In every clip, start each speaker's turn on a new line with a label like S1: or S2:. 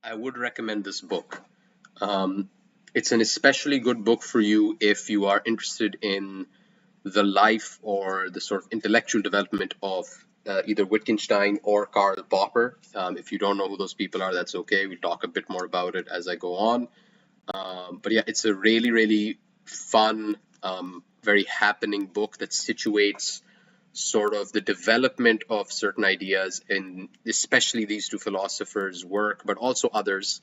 S1: I would recommend this book. Um, it's an especially good book for you if you are interested in the life or the sort of intellectual development of either Wittgenstein or Karl Popper. If you don't know who those people are, that's okay. We'll talk a bit more about it as I go on. But yeah, it's a really, really fun, very happening book that situates sort of the development of certain ideas in especially these two philosophers' work, but also others.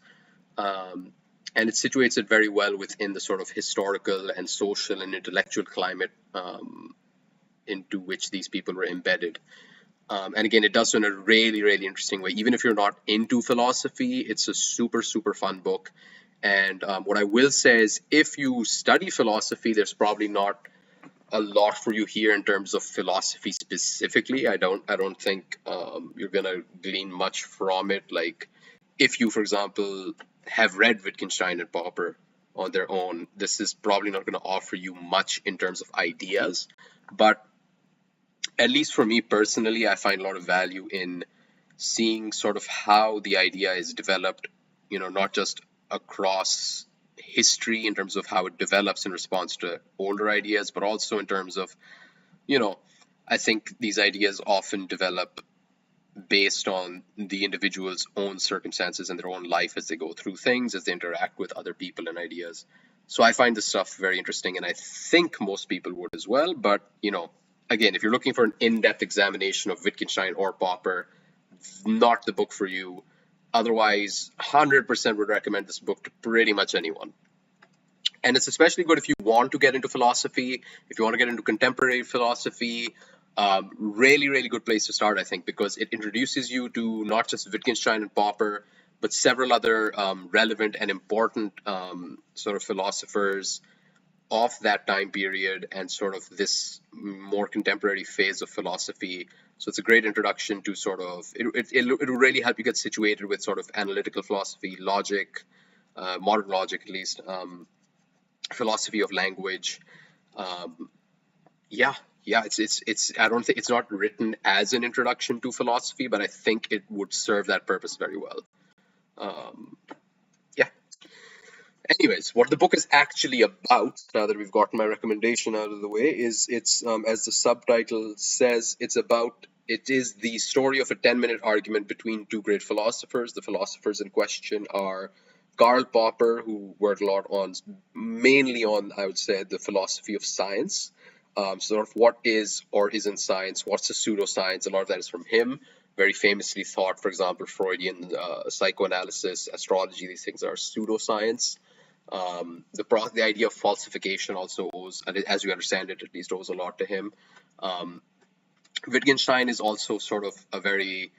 S1: Um, and it situates it very well within the sort of historical and social and intellectual climate into which these people were embedded. And again, it does so in a really, really interesting way. Even if you're not into philosophy, it's a super, super fun book. And what I will say is, if you study philosophy, there's probably not a lot for you here in terms of philosophy specifically. I don't think you're gonna glean much from it. Like, if you, for example, have read Wittgenstein and Popper on their own, this is probably not going to offer you much in terms of ideas. But at least for me personally, I find a lot of value in seeing sort of how the idea is developed, not just across history in terms of how it develops in response to older ideas, but also in terms of, you know, I think these ideas often develop based on the individual's own circumstances and their own life as they go through things, as they interact with other people and ideas. So I find this stuff very interesting, and I think most people would as well. But, again, if you're looking for an in depth examination of Wittgenstein or Popper, not the book for you. Otherwise, 100% would recommend this book to pretty much anyone. And it's especially good if you want to get into philosophy, if you want to get into contemporary philosophy. Really, really good place to start, I think, because it introduces you to not just Wittgenstein and Popper, but several other relevant and important sort of philosophers of that time period and sort of this more contemporary phase of philosophy. So it's a great introduction to sort of, it will really help you get situated with sort of analytical philosophy, logic, modern logic at least, philosophy of language. Um, yeah, yeah, it's, I don't think it's not written as an introduction to philosophy, but I think it would serve that purpose very well. Um, yeah. Anyways, what the book is actually about, now that we've gotten my recommendation out of the way, is it's, as the subtitle says, it is the story of a 10-minute argument between two great philosophers. The philosophers in question are Karl Popper, who worked a lot on, mainly on, I would say, the philosophy of science. Sort of what is or isn't science, what's a pseudoscience, a lot of that is from him. Very famously thought, for example, Freudian psychoanalysis, astrology, these things are pseudoscience. The idea of falsification also owes, as we understand it, at least owes a lot to him. Um, Wittgenstein is also sort of a very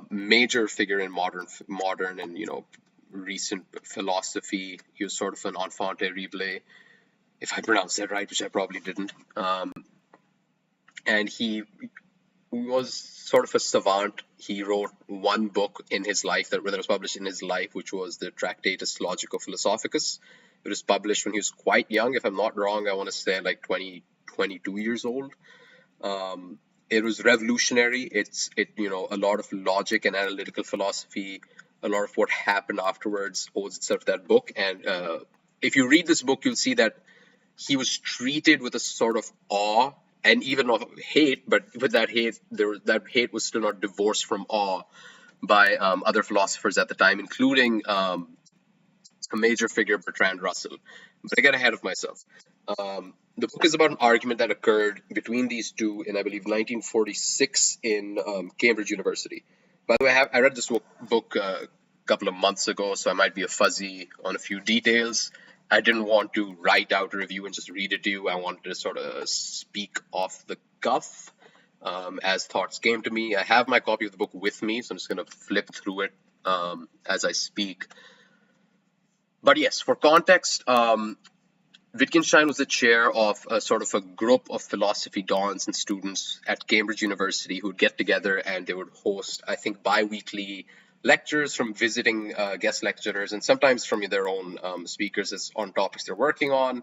S1: major figure in modern and recent philosophy. He was sort of an enfant terrible, if I pronounced that right, which I probably didn't. And he was sort of a savant. He wrote one book in his life that was published in his life, which was the Tractatus Logico-Philosophicus. It was published when he was quite young. If I'm not wrong, I want to say like 20, 22 years old. It was revolutionary. A lot of logic and analytical philosophy, a lot of what happened afterwards owes itself to that book. And if you read this book, you'll see that he was treated with a sort of awe and even of hate, but with that hate, that hate was still not divorced from awe by other philosophers at the time, including a major figure, Bertrand Russell. But I get ahead of myself. The book is about an argument that occurred between these two in, I believe, 1946 in Cambridge University. By the way, I read this book a couple of months ago, so I might be fuzzy on a few details. I didn't want to write out a review and just read it to you. I wanted to sort of speak off the cuff as thoughts came to me. I have my copy of the book with me, so I'm just going to flip through it as I speak. But yes, for context, Wittgenstein was the chair of a sort of a group of philosophy dons and students at Cambridge University who would get together and they would host, I think, bi-weekly lectures from visiting guest lecturers and sometimes from their own speakers on topics they're working on.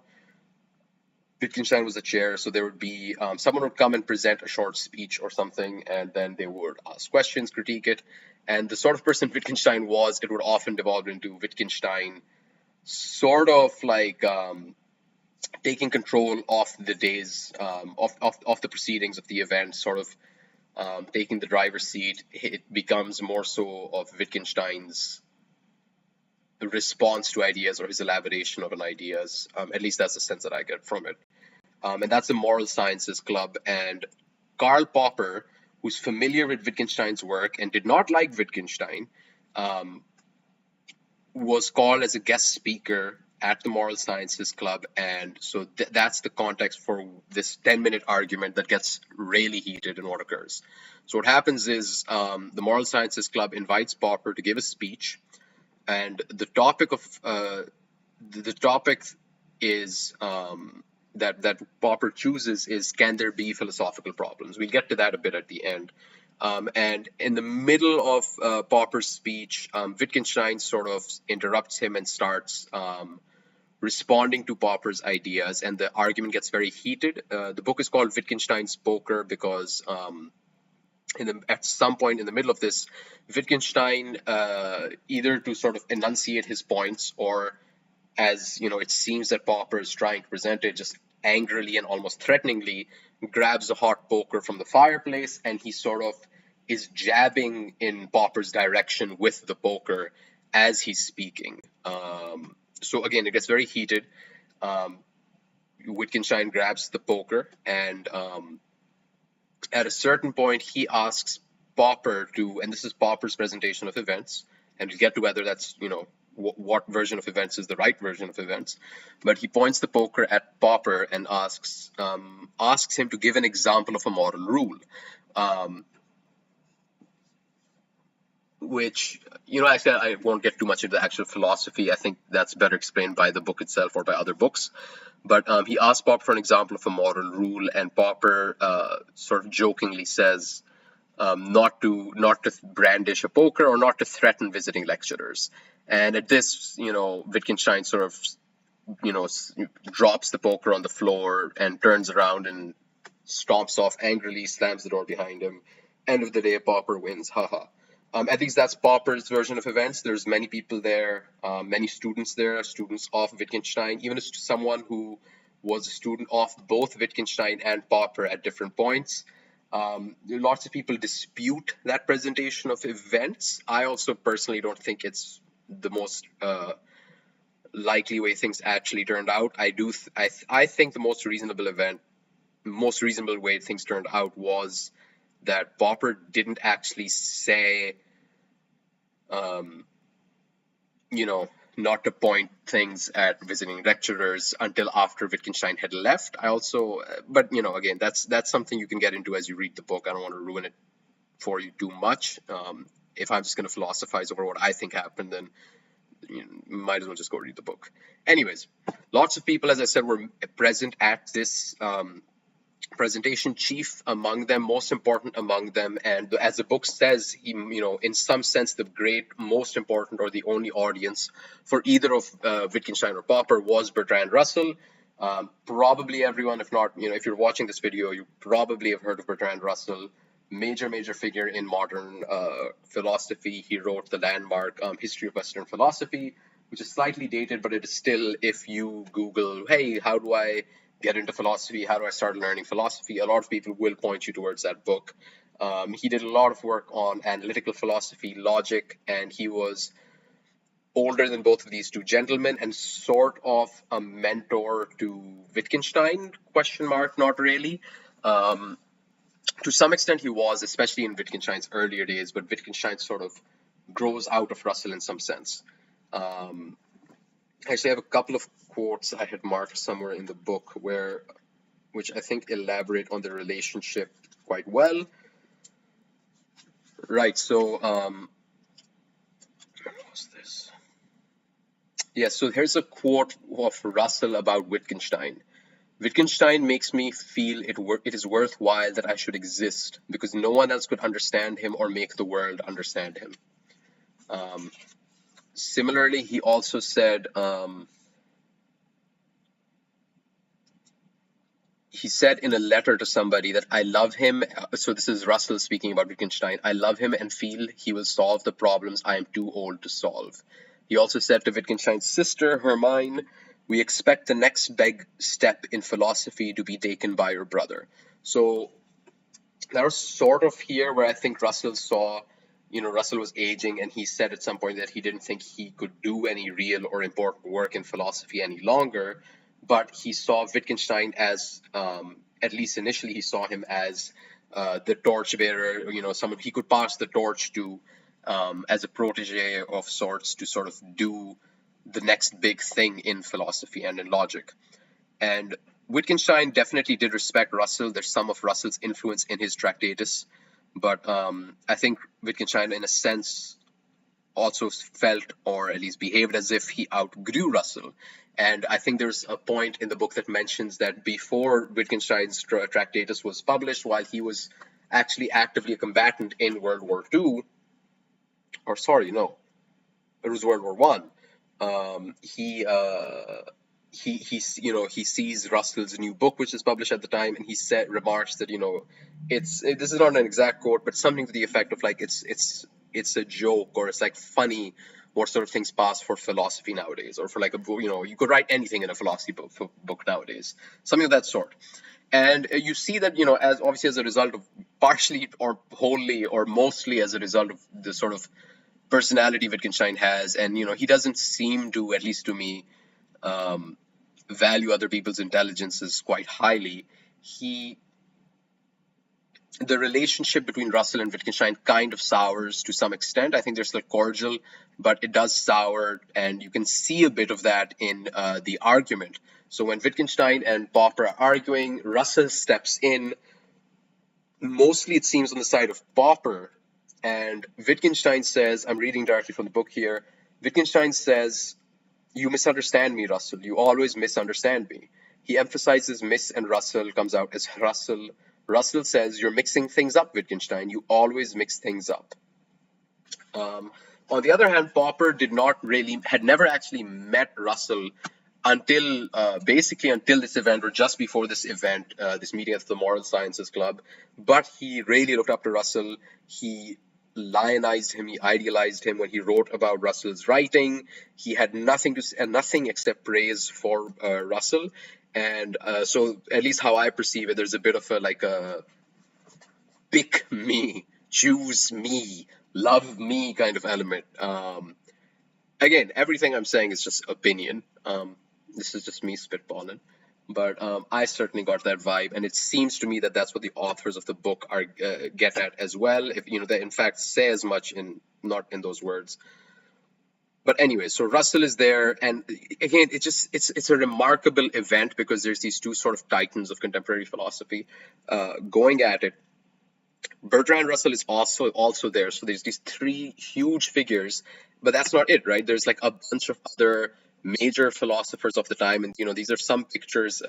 S1: Wittgenstein was the chair, so there would be someone would come and present a short speech or something, and then they would ask questions, critique it. And the sort of person Wittgenstein was, it would often devolve into Wittgenstein sort of like taking control of the days, of the proceedings of the event, sort of taking the driver's seat. It becomes more so of Wittgenstein's response to ideas or his elaboration of an ideas. At least that's the sense that I get from it. And that's the Moral Sciences Club. And Karl Popper, who's familiar with Wittgenstein's work and did not like Wittgenstein, was called as a guest speaker at the Moral Sciences Club. And so that's the context for this 10-minute argument that gets really heated in what occurs. So what happens is the Moral Sciences Club invites Popper to give a speech. And the topic of is that Popper chooses is, can there be philosophical problems? We'll get to that a bit at the end. And in the middle of Popper's speech, Wittgenstein sort of interrupts him and starts responding to Popper's ideas, and the argument gets very heated. The book is called Wittgenstein's Poker because at some point in the middle of this, Wittgenstein, either to sort of enunciate his points or, as you know, it seems that Popper is trying to present it, just angrily and almost threateningly grabs a hot poker from the fireplace, and he sort of is jabbing in Popper's direction with the poker as he's speaking. So again, it gets very heated. Wittgenstein grabs the poker, and at a certain point, he asks Popper to, and this is Popper's presentation of events, and we'll get to whether that's, you know, what version of events is the right version of events. But he points the poker at Popper and asks him to give an example of a moral rule, which, you know, actually I won't get too much into the actual philosophy. I think that's better explained by the book itself or by other books. But he asked Popper for an example of a moral rule, and Popper sort of jokingly says not to brandish a poker or not to threaten visiting lecturers. And at this, you know, Wittgenstein sort of, you know, drops the poker on the floor and turns around and stomps off angrily, slams the door behind him. End of the day, Popper wins. Haha. At least that's Popper's version of events. There's many people there, many students there, students of Wittgenstein, even as someone who was a student of both Wittgenstein and Popper at different points. Lots of people dispute that presentation of events. I also personally don't think it's the most likely way things actually turned out. I think the most reasonable way things turned out was that Popper didn't actually say, you know, not to point things at visiting lecturers until after Wittgenstein had left. I also, but you know, again, that's something you can get into as you read the book. I don't want to ruin it for you too much. If I'm just going to philosophize over what I think happened, then you might as well just go read the book. Anyways, lots of people, as I said, were present at this presentation. Chief among them, most important among them, and as the book says, you know, in some sense, the great, most important, or the only audience for either of Wittgenstein or Popper was Bertrand Russell. Probably everyone, if not, you know, if you're watching this video, you probably have heard of Bertrand Russell. Major figure in modern philosophy. He wrote the landmark History of Western Philosophy, which is slightly dated, but it is still, if you Google, hey, how do I get into philosophy? How do I start learning philosophy? A lot of people will point you towards that book. He did a lot of work on analytical philosophy, logic, and he was older than both of these two gentlemen and sort of a mentor to Wittgenstein, ? Not really. To some extent he was, especially in Wittgenstein's earlier days, but Wittgenstein sort of grows out of Russell in some sense. Actually, I have a couple of quotes I had marked somewhere in the book which I think elaborate on the relationship quite well. Right, so, what's this? Yeah, so here's a quote of Russell about Wittgenstein. Wittgenstein makes me feel it is worthwhile that I should exist, because no one else could understand him or make the world understand him. Similarly, he also said, he said in a letter to somebody that I love him. So this is Russell speaking about Wittgenstein. I love him and feel he will solve the problems I am too old to solve. He also said to Wittgenstein's sister, Hermine, we expect the next big step in philosophy to be taken by your brother. So that was sort of here where I think Russell saw, Russell was aging, and he said at some point that he didn't think he could do any real or important work in philosophy any longer. But he saw Wittgenstein as, at least initially, he saw him as the torchbearer, someone he could pass the torch to as a protege of sorts to sort of do the next big thing in philosophy and in logic. And Wittgenstein definitely did respect Russell. There's some of Russell's influence in his Tractatus, but I think Wittgenstein, in a sense, also felt, or at least behaved as if he outgrew Russell. And I think there's a point in the book that mentions that before Wittgenstein's Tractatus was published, while he was actually actively a combatant in World War II, or sorry, no, it was World War One. He sees Russell's new book, which is published at the time, and he remarks that this is not an exact quote, but something to the effect of like it's a joke, or it's like funny what sort of things pass for philosophy nowadays, or for like you could write anything in a philosophy book nowadays, something of that sort. And you see that as obviously as a result of, partially or wholly or mostly as a result of the sort of personality Wittgenstein has, and he doesn't seem to, at least to me, value other people's intelligences quite highly. The relationship between Russell and Wittgenstein kind of sours to some extent. I think they're still cordial, but it does sour, and you can see a bit of that in the argument. So when Wittgenstein and Popper are arguing, Russell steps in. Mostly it seems on the side of Popper, and Wittgenstein says, I'm reading directly from the book here, Wittgenstein says, you misunderstand me, Russell. You always misunderstand me. He emphasizes Miss, and Russell comes out as Russell. Russell says, you're mixing things up, Wittgenstein. You always mix things up. On the other hand, Popper had never actually met Russell until this event, or just before this event, this meeting at the Moral Sciences Club. But he really looked up to Russell. He lionized him, he idealized him when he wrote about Russell's writing. He had nothing except praise for Russell. And so, at least how I perceive it, there's a bit of a pick me, choose me, love me kind of element. Again, everything I'm saying is just opinion. This is just me spitballing. But I certainly got that vibe, and it seems to me that that's what the authors of the book are get at as well. If they in fact say as much not in those words. But anyway, so Russell is there, and again, it's a remarkable event because there's these two sort of titans of contemporary philosophy going at it. Bertrand Russell is also there, so there's these three huge figures, but that's not it, right? There's like a bunch of other major philosophers of the time, and these are some pictures.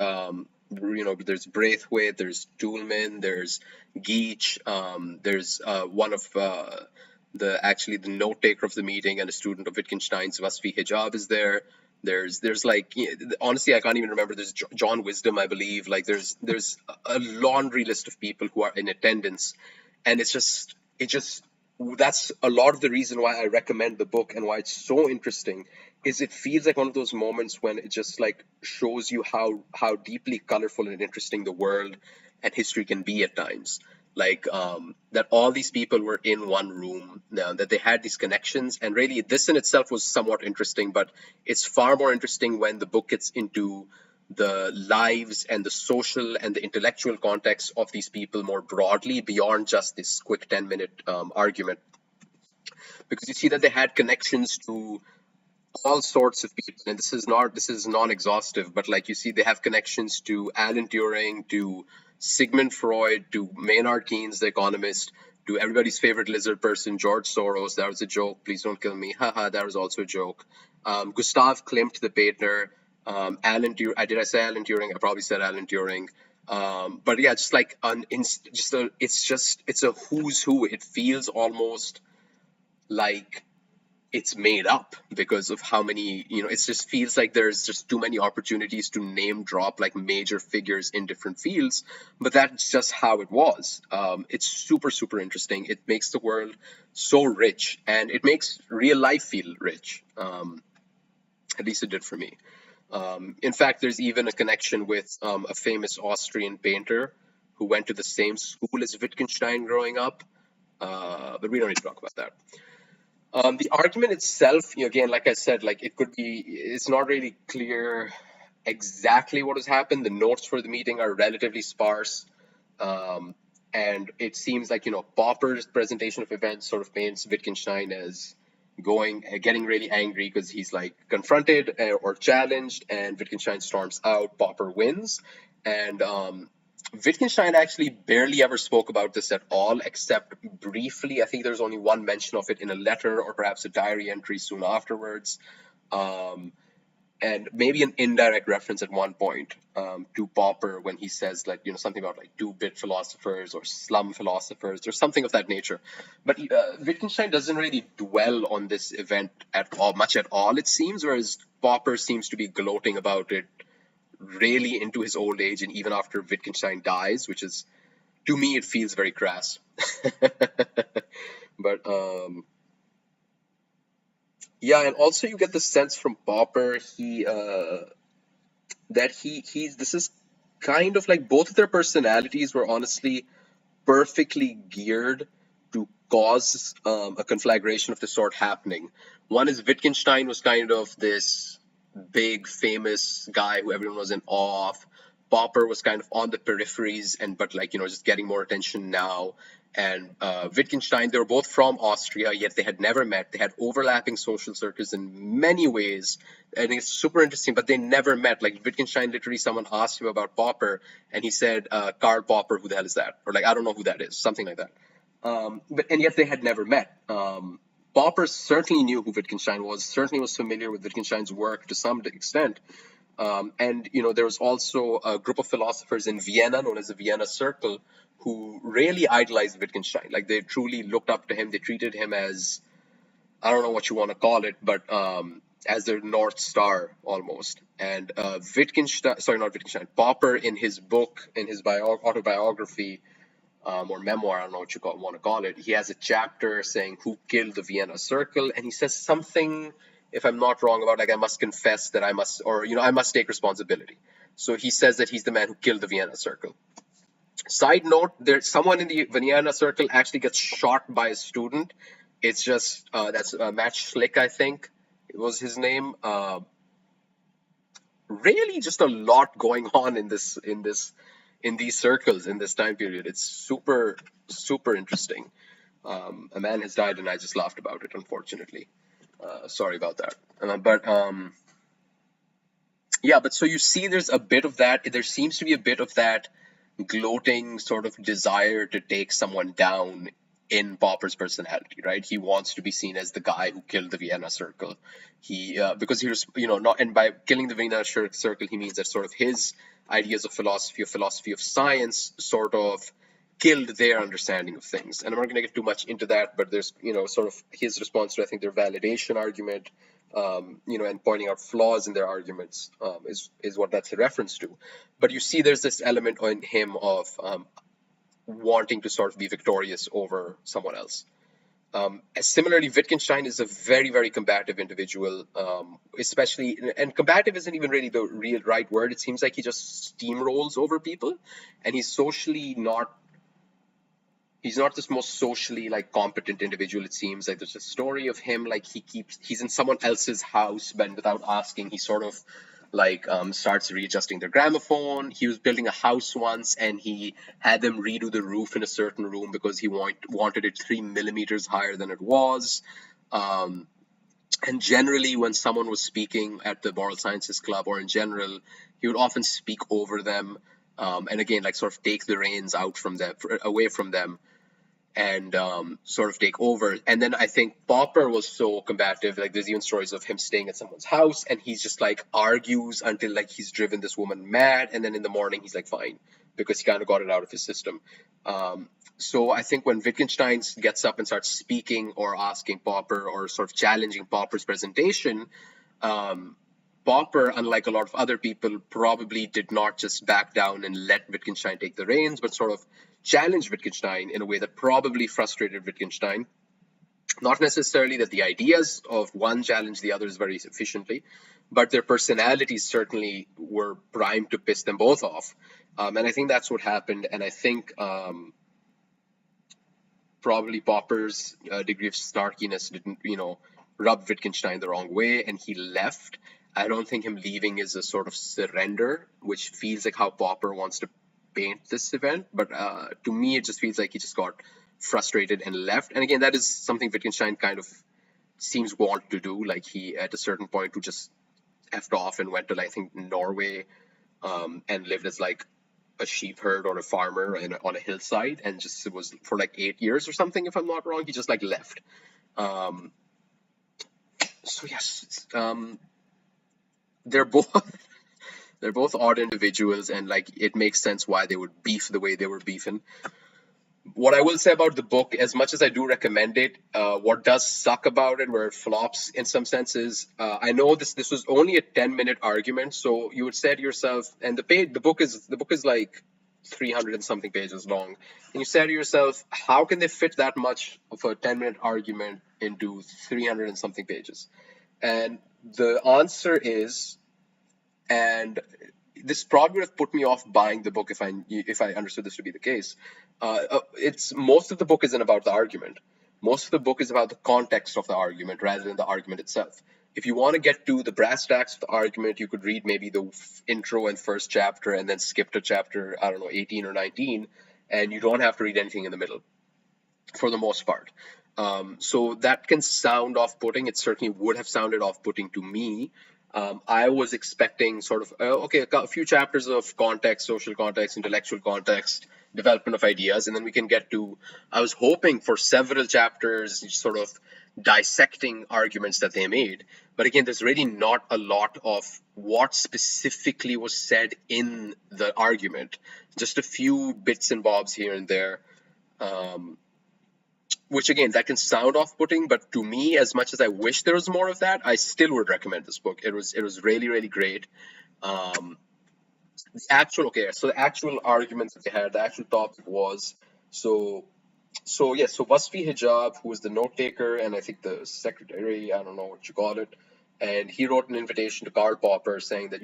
S1: There's Braithwaite, there's Toulmin, there's Geach, there's one of the note taker of the meeting and a student of Wittgenstein's, Vasfi Hijab, is there. There's like, honestly, I can't even remember. There's John Wisdom, I believe. Like there's a laundry list of people who are in attendance, and that's a lot of the reason why I recommend the book and why it's so interesting. Is it feels like one of those moments when it just like shows you how deeply colorful and interesting the world and history can be at times. Like that all these people were in one room, that they had these connections, and really this in itself was somewhat interesting, but it's far more interesting when the book gets into the lives and the social and the intellectual context of these people more broadly, beyond just this quick 10-minute argument. Because you see that they had connections to all sorts of people, and this is non-exhaustive, but like you see they have connections to Alan Turing, to Sigmund Freud, to Maynard Keynes, the economist, to everybody's favorite lizard person, George Soros. That was a joke. Please don't kill me. Haha, that was also a joke. Gustav Klimt, the painter. Alan Turing. Did I say Alan Turing? I probably said Alan Turing. But yeah, just like it's a who's who. It feels almost like it's made up because of how many, it just feels like there's just too many opportunities to name drop like major figures in different fields, but that's just how it was. It's super, super interesting. It makes the world so rich, and it makes real life feel rich. At least it did for me. In fact, there's even a connection with a famous Austrian painter who went to the same school as Wittgenstein growing up, but we don't need to talk about that. The argument itself, again, like I said, like it's not really clear exactly what has happened. The notes for the meeting are relatively sparse. Um, and it seems like, Popper's presentation of events sort of paints Wittgenstein as getting really angry because he's like confronted or challenged, and Wittgenstein storms out. Popper wins. And Wittgenstein actually barely ever spoke about this at all, except briefly. I think there's only one mention of it in a letter or perhaps a diary entry soon afterwards. Um, and maybe an indirect reference at one point to Popper when he says like something about like two-bit philosophers or slum philosophers or something of that nature. But Wittgenstein doesn't really dwell on this event much at all, it seems, whereas Popper seems to be gloating about it really into his old age and even after Wittgenstein dies, which is, to me, it feels very crass. But yeah, and also you get the sense from Popper he's this is kind of like both of their personalities were honestly perfectly geared to cause a conflagration of this sort happening. One is Wittgenstein was kind of this big famous guy who everyone was in awe of. Popper was kind of on the peripheries but like just getting more attention now. And Wittgenstein, they were both from Austria, yet they had never met. They had overlapping social circles in many ways. I think it's super interesting, but they never met. Like Wittgenstein, literally, someone asked him about Popper, and he said, Karl Popper, who the hell is that? Or like, I don't know who that is, something like that. And yet they had never met. Popper certainly knew who Wittgenstein was, certainly was familiar with Wittgenstein's work to some extent. And there was also a group of philosophers in Vienna known as the Vienna Circle who really idolized Wittgenstein. Like they truly looked up to him. They treated him as, I don't know what you want to call it, but as their North Star almost. And not Wittgenstein, Popper in his book, in his autobiography, or memoir, I don't know what you want to call it, he has a chapter saying who killed the Vienna Circle, and he says something, if I'm not wrong, about like I must confess that I must take responsibility. So he says that he's the man who killed the Vienna Circle. Side note, there's someone in the Vienna Circle actually gets shot by a student. It's just that's Matt Schlick, I think it was his name. Really, just a lot going on in these circles in this time period. It's super, super interesting. A man has died, and I just laughed about it, unfortunately. Sorry about that. But so you see there's a bit of that. There seems to be a bit of that gloating sort of desire to take someone down in Popper's personality, right? He wants to be seen as the guy who killed the Vienna Circle. Because he was, not, and by killing the Vienna Circle, he means that sort of his ideas of philosophy of science, sort of killed their understanding of things. And I'm not going to get too much into that, but there's, sort of his response to, I think, their validation argument, and pointing out flaws in their arguments is what that's a reference to. But you see there's this element in him of wanting to sort of be victorious over someone else. Similarly, Wittgenstein is a very, very combative individual, especially, and combative isn't even really the real right word. It seems like he just steamrolls over people, and he's not this most socially like competent individual. It seems like there's a story of him like he's in someone else's house, but without asking, he sort of like starts readjusting their gramophone. He was building a house once, and he had them redo the roof in a certain room because he wanted it 3 millimeters higher than it was. And generally, when someone was speaking at the Moral Sciences Club or in general, he would often speak over them, and again, like sort of take the reins away from them, and sort of take over. And then I think Popper was so combative. Like there's even stories of him staying at someone's house, and he's just like argues until like he's driven this woman mad, and then in the morning he's like fine because he kind of got it out of his system. So I think when Wittgenstein gets up and starts speaking or asking Popper or sort of challenging Popper's presentation, um, Popper, unlike a lot of other people, probably did not just back down and let Wittgenstein take the reins, but sort of challenged Wittgenstein in a way that probably frustrated Wittgenstein. Not necessarily that the ideas of one challenged the others very efficiently, but their personalities certainly were primed to piss them both off. And I think that's what happened. And I think probably Popper's degree of snarkiness didn't, rub Wittgenstein the wrong way, and he left. I don't think him leaving is a sort of surrender, which feels like how Popper wants to paint this event. But to me, it just feels like he just got frustrated and left. And again, that is something Wittgenstein kind of seems want to do. Like he, at a certain point, to just effed off and went to, I think, Norway, and lived as like a sheep herd or a farmer on a hillside, and just it was for like 8 years or something, if I'm not wrong. He just like left. Um, so yes, they're both they're both odd individuals, and like it makes sense why they would beef the way they were beefing. What I will say about the book, as much as I do recommend it, what does suck about it, where it flops in some senses, I know this was only a 10-minute argument, so you would say to yourself, and the book is like 300 and something pages long, and you say to yourself, how can they fit that much of a 10-minute argument into 300 and something pages? And the answer is, and this probably would have put me off buying the book if I understood this to be the case. It's most of the book isn't about the argument. Most of the book is about the context of the argument rather than the argument itself. If you want to get to the brass tacks of the argument, you could read maybe the intro and first chapter and then skip to chapter, I don't know, 18 or 19, and you don't have to read anything in the middle for the most part. So that can sound off-putting. It certainly would have sounded off-putting to me. I was expecting sort of, a few chapters of context, social context, intellectual context, development of ideas, and then we can get to, I was hoping for several chapters sort of dissecting arguments that they made. But again, there's really not a lot of what specifically was said in the argument, just a few bits and bobs here and there. Which again, that can sound off-putting, but to me, as much as I wish there was more of that, I still would recommend this book. It was really, really great. The actual arguments that they had, the actual topic was so Wasfi Hijab, who was the note taker and I think the secretary, I don't know what you call it, and he wrote an invitation to Karl Popper saying that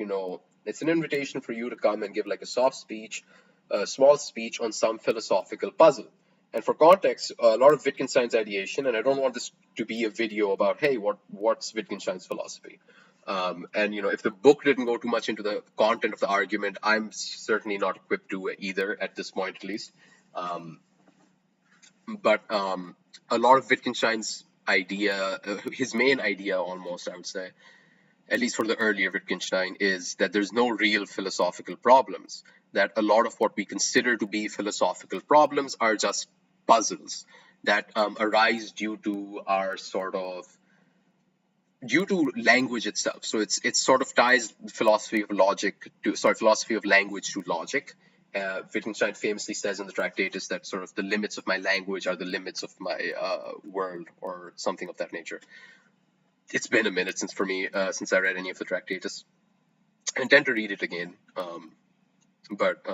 S1: it's an invitation for you to come and give like a small speech on some philosophical puzzle. And for context, a lot of Wittgenstein's ideation, and I don't want this to be a video about, hey, what's Wittgenstein's philosophy? And if the book didn't go too much into the content of the argument, I'm certainly not equipped to either at this point, at least. But a lot of Wittgenstein's idea, his main idea almost, I would say, at least for the earlier Wittgenstein, is that there's no real philosophical problems. That a lot of what we consider to be philosophical problems are just puzzles that arise due to language itself. So it sort of ties philosophy of language to logic. Wittgenstein famously says in the Tractatus that sort of the limits of my language are the limits of my world, or something of that nature. It's been a minute since I read any of the Tractatus. I intend to read it again, but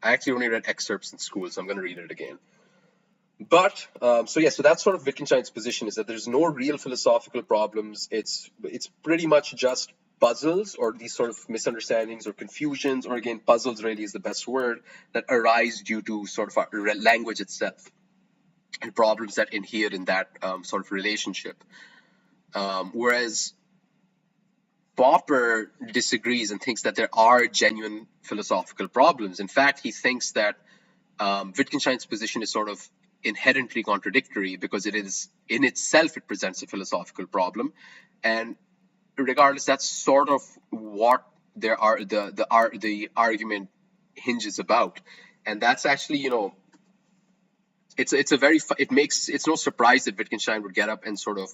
S1: I actually only read excerpts in school, so I'm going to read it again. But so that's sort of Wittgenstein's position, is that there's no real philosophical problems. It's pretty much just puzzles, or these sort of misunderstandings or confusions, or again, puzzles really is the best word, that arise due to sort of language itself and problems that inhere in that sort of relationship. Whereas Popper disagrees and thinks that there are genuine philosophical problems. In fact, he thinks that Wittgenstein's position is sort of inherently contradictory, because it is in itself, it presents a philosophical problem, and regardless, that's sort of what the argument hinges about. And that's actually, it's no surprise that Wittgenstein would get up and sort of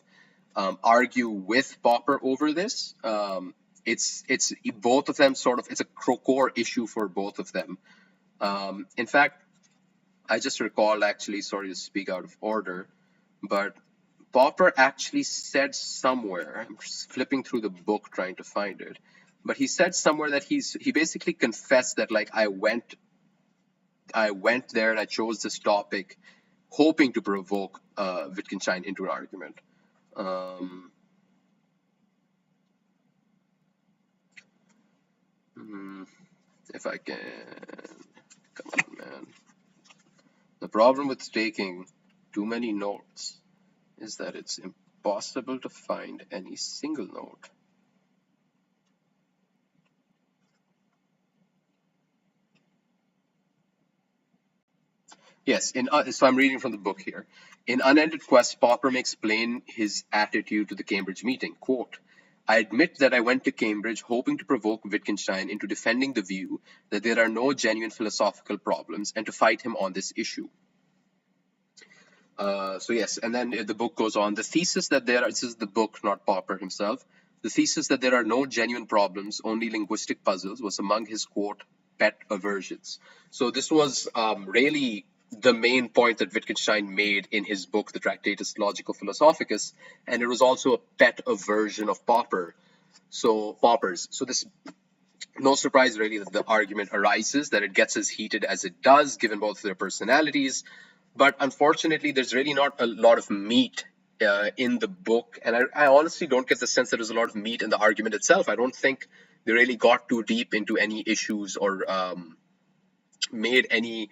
S1: argue with Popper over this. It's both of them sort of, it's a core issue for both of them. In fact, I just recall, actually, sorry to speak out of order, but Popper actually said somewhere, I'm just flipping through the book trying to find it, but he said somewhere that he basically confessed that, like, I went there and I chose this topic hoping to provoke Wittgenstein into an argument. Um, if I can, come on, man. The problem with taking too many notes is that it's impossible to find any single note. Yes, so I'm reading from the book here. In Unended Quest, Popper makes plain his attitude to the Cambridge meeting. Quote, I admit that I went to Cambridge hoping to provoke Wittgenstein into defending the view that there are no genuine philosophical problems and to fight him on this issue. So yes, and then the book goes on. The thesis that this is the book, not Popper himself, the thesis that there are no genuine problems, only linguistic puzzles, was among his, quote, pet aversions. So this was really the main point that Wittgenstein made in his book, the Tractatus Logico-Philosophicus, and it was also a pet aversion of Popper's. So this, no surprise really that the argument arises, that it gets as heated as it does, given both their personalities. But unfortunately, there's really not a lot of meat in the book. And I honestly don't get the sense that there's a lot of meat in the argument itself. I don't think they really got too deep into any issues or made any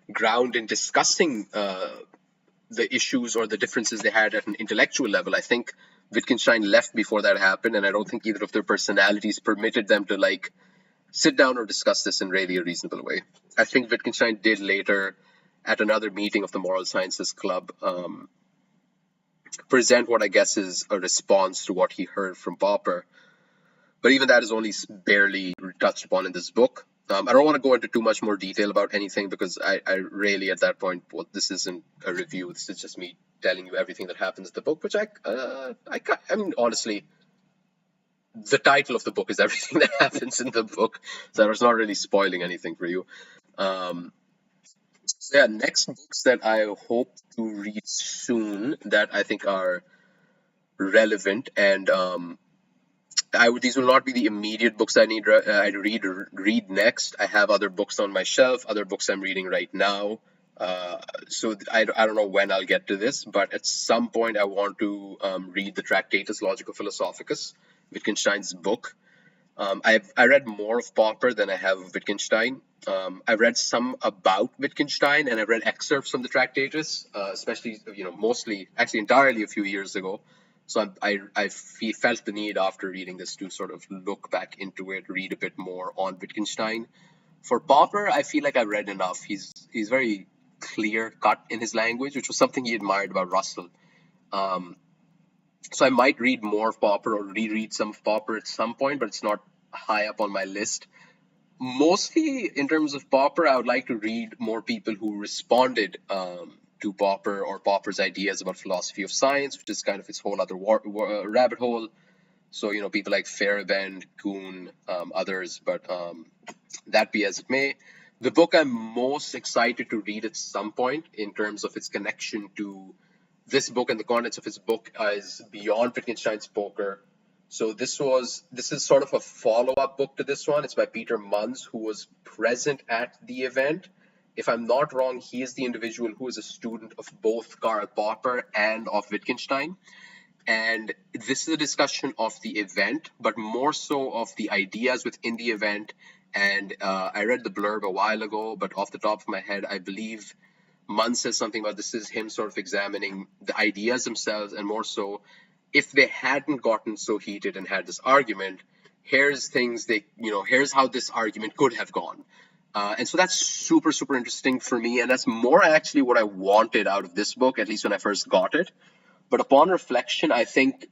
S1: ground in discussing the issues or the differences they had at an intellectual level. I think Wittgenstein left before that happened, and I don't think either of their personalities permitted them to, like, sit down or discuss this in really a reasonable way. I think Wittgenstein did later, at another meeting of the Moral Sciences Club, present what I guess is a response to what he heard from Popper. But even that is only barely touched upon in this book. I don't want to go into too much more detail about anything because I really, at that point, this isn't a review. This is just me telling you everything that happens in the book, which I mean, honestly, the title of the book is everything that happens in the book, so I was not really spoiling anything for you. So yeah, next books that I hope to read soon that I think are relevant, and these will not be the immediate books I need I read next. I have other books on my shelf, other books I'm reading right now. So I don't know when I'll get to this, but at some point I want to read the Tractatus Logico-Philosophicus, Wittgenstein's book. I read more of Popper than I have of Wittgenstein. I've read some about Wittgenstein, and I've read excerpts from the Tractatus, especially, mostly, actually entirely a few years ago. So I felt the need after reading this to sort of look back into it, read a bit more on Wittgenstein. For Popper, I feel like I've read enough. He's very clear cut in his language, which was something he admired about Russell. So I might read more of Popper or reread some of Popper at some point, but it's not high up on my list. Mostly in terms of Popper, I would like to read more people who responded to Popper or Popper's ideas about philosophy of science, which is kind of its whole other rabbit hole. So, people like Feyerabend, Kuhn, others, but that be as it may. The book I'm most excited to read at some point in terms of its connection to this book and the contents of his book is Beyond Wittgenstein's Poker. So this is sort of a follow-up book to this one. It's by Peter Munz, who was present at the event. If I'm not wrong, he is the individual who is a student of both Karl Popper and of Wittgenstein. And this is a discussion of the event, but more so of the ideas within the event. And I read the blurb a while ago, but off the top of my head, I believe Munz says something about this is him sort of examining the ideas themselves, and more so, if they hadn't gotten so heated and had this argument, here's how this argument could have gone. And so that's super, super interesting for me. And that's more actually what I wanted out of this book, at least when I first got it. But upon reflection, I think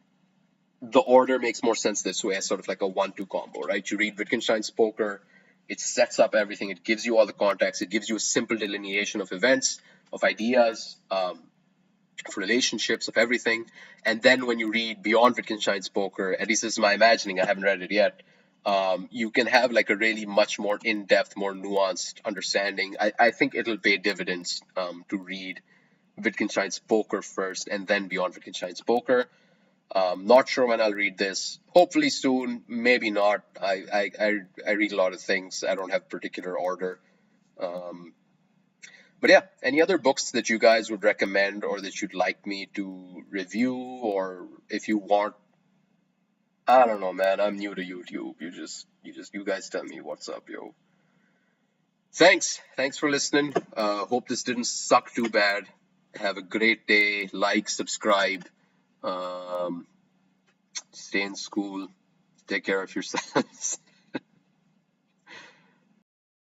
S1: the order makes more sense this way, as sort of like a 1-2 combo, right? You read Wittgenstein's Poker, it sets up everything, it gives you all the context, it gives you a simple delineation of events, of ideas, of relationships, of everything. And then when you read Beyond Wittgenstein's Poker, at least this is my imagining, I haven't read it yet, you can have like a really much more in-depth, more nuanced understanding. I think it'll pay dividends to read Wittgenstein's Poker first and then Beyond Wittgenstein's Poker. Not sure when I'll read this. Hopefully soon, maybe not. I read a lot of things. I don't have particular order. Um, but yeah, any other books that you guys would recommend or that you'd like me to review, or if you want, I don't know, man. I'm new to YouTube. You guys tell me what's up, yo. Thanks for listening. Hope this didn't suck too bad. Have a great day. Like, subscribe. Um, Stay in school. Take care of yourselves.